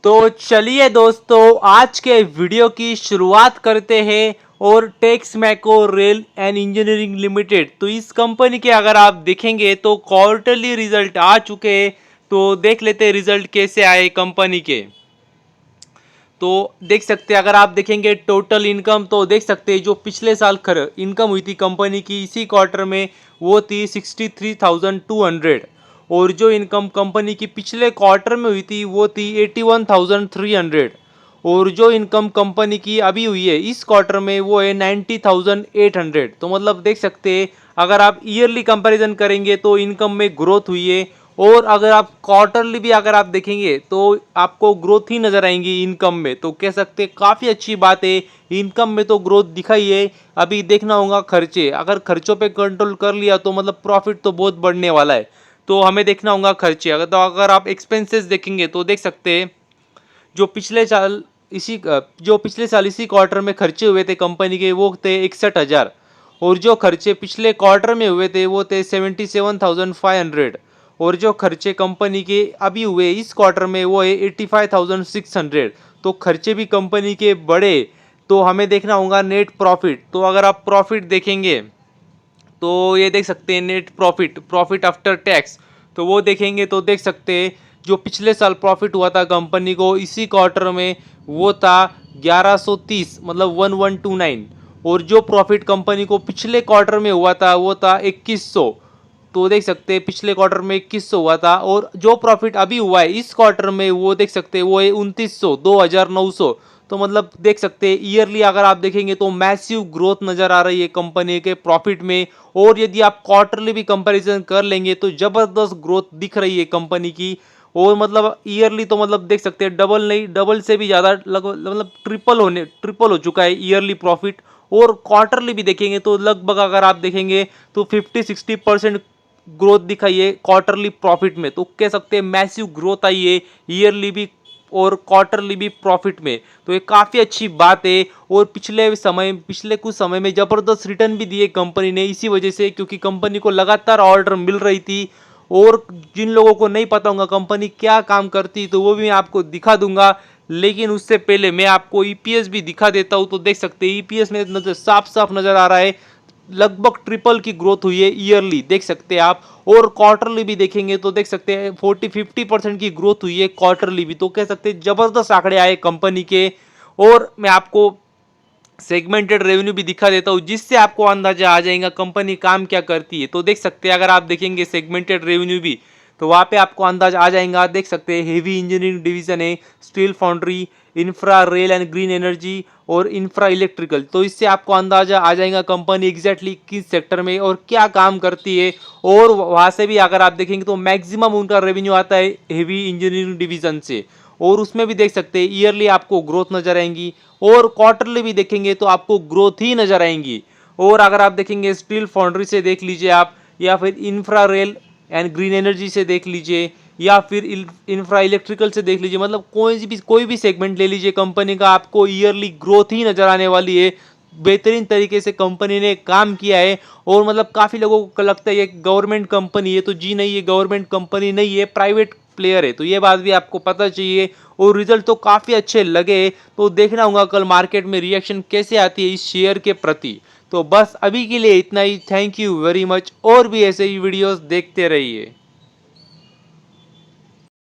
तो चलिए दोस्तों, आज के वीडियो की शुरुआत करते हैं। और Texmaco Rail and Engineering Limited, तो इस कंपनी के अगर आप देखेंगे तो क्वार्टरली रिजल्ट आ चुके हैं। तो देख लेते हैं रिजल्ट कैसे आए कंपनी के। तो देख सकते हैं, अगर आप देखेंगे टोटल इनकम, तो देख सकते हैं जो पिछले साल इनकम हुई थी कंपनी की इसी क्वार्टर में, वो थी 63,200। और जो इनकम कंपनी की पिछले क्वार्टर में हुई थी वो थी 81,300। और जो इनकम कंपनी की अभी हुई है इस क्वार्टर में वो है 90,800। तो मतलब देख सकते हैं, अगर आप ईयरली कंपैरिजन करेंगे तो इनकम में ग्रोथ हुई है। और अगर आप क्वार्टरली भी अगर आप देखेंगे तो आपको ग्रोथ ही नजर आएंगी इनकम में। तो कह सकते हैं काफ़ी अच्छी बात है, इनकम में तो ग्रोथ दिखाई है। अभी देखना होगा खर्चे, अगर खर्चों पे कंट्रोल कर लिया तो मतलब प्रॉफिट तो बहुत बढ़ने वाला है। तो हमें देखना होगा खर्चे। अगर आप एक्सपेंसेस देखेंगे तो देख सकते हैं जो पिछले साल इसी क्वार्टर में खर्चे हुए थे कंपनी के वो थे 61,000। और जो खर्चे पिछले क्वार्टर में हुए थे वो थे 77,500। और जो खर्चे कंपनी के अभी हुए इस क्वार्टर में वो है 85,600। तो खर्चे भी कंपनी के बड़े। तो हमें देखना होगा नेट प्रॉफिट। तो अगर आप प्रॉफिट देखेंगे तो ये देख सकते हैं net profit, profit after tax. तो वो देखेंगे तो देख सकते हैं जो पिछले साल प्रॉफिट हुआ था कंपनी को इसी क्वार्टर में वो था 1130, मतलब 1129। और जो प्रॉफिट कंपनी को पिछले क्वार्टर में हुआ था वो था 2100। तो देख सकते हैं पिछले क्वार्टर में 2100 हुआ था। और जो प्रॉफिट अभी हुआ है इस क्वार्टर में वो देख सकते हैं वो है 2900, 2900। तो मतलब देख सकते हैं ईयरली अगर आप देखेंगे तो मैसिव ग्रोथ नजर आ रही है कंपनी के प्रॉफिट में। और यदि आप क्वार्टरली भी कंपैरिजन कर लेंगे तो जबरदस्त ग्रोथ दिख रही है कंपनी की। और मतलब ईयरली तो मतलब देख सकते हैं डबल नहीं, डबल से भी ज़्यादा लगभग मतलब ट्रिपल हो चुका है ईयरली प्रॉफिट। और क्वार्टरली भी देखेंगे तो लगभग अगर आप देखेंगे तो 50-60% ग्रोथ दिखाई है क्वार्टरली प्रॉफिट में। तो कह सकते हैं मैसिव ग्रोथ आई है ईयरली भी और क्वार्टरली भी प्रॉफिट में। तो ये काफ़ी अच्छी बात है। और पिछले कुछ समय में ज़बरदस्त रिटर्न भी दिए कंपनी ने इसी वजह से, क्योंकि कंपनी को लगातार ऑर्डर मिल रही थी। और जिन लोगों को नहीं पता होगा कंपनी क्या काम करती तो वो भी मैं आपको दिखा दूंगा। लेकिन उससे पहले मैं आपको ईपीएस भी दिखा देता हूँ। तो देख सकते हैं ईपीएस में नजर साफ साफ नजर आ रहा है लगभग ट्रिपल की ग्रोथ हुई है ईयरली, देख सकते हैं आप। और क्वार्टरली भी देखेंगे तो देख सकते हैं 40-50% की ग्रोथ हुई है क्वार्टरली भी। तो कह सकते हैं जबरदस्त आंकड़े आए कंपनी के। और मैं आपको सेगमेंटेड रेवेन्यू भी दिखा देता हूं जिससे आपको अंदाजा आ जाएगा कंपनी काम क्या करती है। तो देख सकते हैं अगर आप देखेंगे सेगमेंटेड रेवेन्यू भी तो वहां पे आपको अंदाजा आ जाएगा। देख सकते हैं हेवी इंजीनियरिंग डिवीजन है, steel foundry, infra rail and green energy और इंफ्रा इलेक्ट्रिकल। तो इससे आपको अंदाजा आ जाएगा कंपनी एग्जैक्टली किस सेक्टर में और क्या काम करती है। और वहां से भी अगर आप देखेंगे तो मैक्सिमम उनका रेवेन्यू आता है हेवी इंजीनियरिंग डिवीजन से। और उसमें भी देख सकते हैं ईयरली आपको ग्रोथ नजर आएंगी और क्वार्टरली भी देखेंगे तो आपको ग्रोथ ही नजर आएंगी। और अगर आप देखेंगे स्टील फाउंड्री से देख लीजिए आप, या फिर infra rail and green energy से देख लीजिए, या फिर इंफ्रा इलेक्ट्रिकल से देख लीजिए, मतलब कोई भी सेगमेंट ले लीजिए कंपनी का आपको ईयरली ग्रोथ ही नजर आने वाली है। बेहतरीन तरीके से कंपनी ने काम किया है। और मतलब काफ़ी लोगों को लगता है ये गवर्नमेंट कंपनी है, तो जी नहीं, ये गवर्नमेंट कंपनी नहीं है, प्राइवेट प्लेयर है। तो ये बात भी आपको पता चाहिए। और रिजल्ट तो काफ़ी अच्छे लगे। तो देखना होगा कल मार्केट में रिएक्शन कैसे आती है इस शेयर के प्रति। तो बस अभी के लिए इतना ही। Thank you very much. और भी ऐसे ही वीडियोस देखते रहिए।